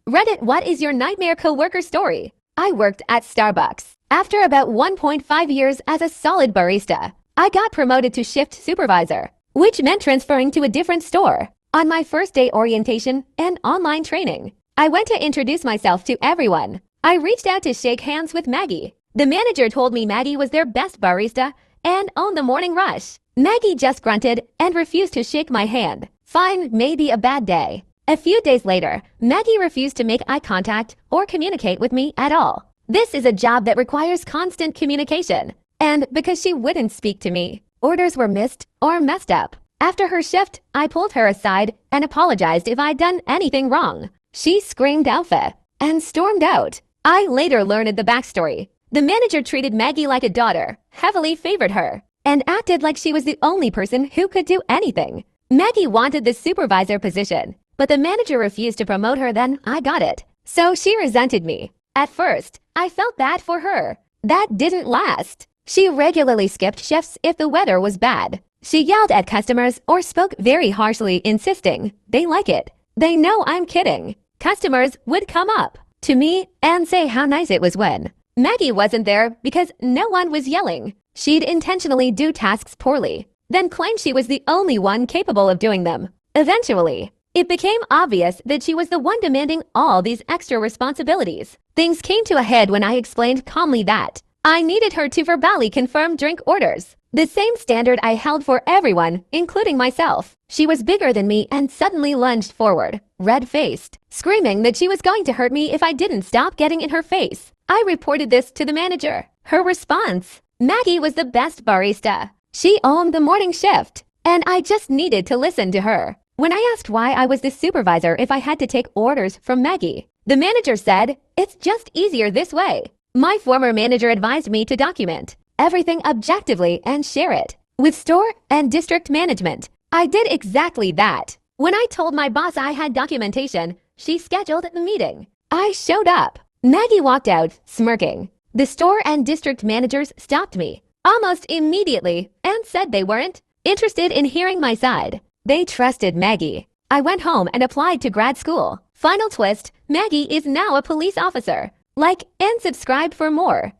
Reddit, what is your nightmare coworker story? I worked at Starbucks. After about 1.5 years as a solid barista, I got promoted to shift supervisor, which meant transferring to a different store. On my first day orientation and online training, I went to introduce myself to everyone. I reached out to shake hands with Maggie. The manager told me Maggie was their best barista and owned the morning rush. Maggie just grunted and refused to shake my hand. Fine, maybe a bad day. A few days later, Maggie refused to make eye contact or communicate with me at all. This is a job that requires constant communication. And because she wouldn't speak to me, orders were missed or messed up. After her shift, I pulled her aside and apologized if I'd done anything wrong. She screamed alpha and stormed out. I later learned the backstory. The manager treated Maggie like a daughter, heavily favored her, and acted like she was the only person who could do anything. Maggie wanted the supervisor position, but the manager refused to promote her. Then I got it. So she resented me. At first, I felt bad for her. That didn't last. She regularly skipped shifts if the weather was bad. She yelled at customers or spoke very harshly, insisting they like it. They know I'm kidding. Customers would come up to me and say how nice it was when Maggie wasn't there because no one was yelling. She'd intentionally do tasks poorly, then claim she was the only one capable of doing them. Eventually, it became obvious that she was the one demanding all these extra responsibilities. Things came to a head when I explained calmly that I needed her to verbally confirm drink orders, the same standard I held for everyone, including myself. She was bigger than me and suddenly lunged forward, red-faced, screaming that she was going to hurt me if I didn't stop getting in her face. I reported this to the manager. Her response: Maggie was the best barista. She owned the morning shift, and I just needed to listen to her. When I asked why I was the supervisor if I had to take orders from Maggie, the manager said, "It's just easier this way." My former manager advised me to document everything objectively and share it with store and district management. I did exactly that. When I told my boss I had documentation, she scheduled the meeting. I showed up. Maggie walked out, smirking. The store and district managers stopped me almost immediately and said they weren't interested in hearing my side. They trusted Maggie. I went home and applied to grad school. Final twist, Maggie is now a police officer. Like and subscribe for more.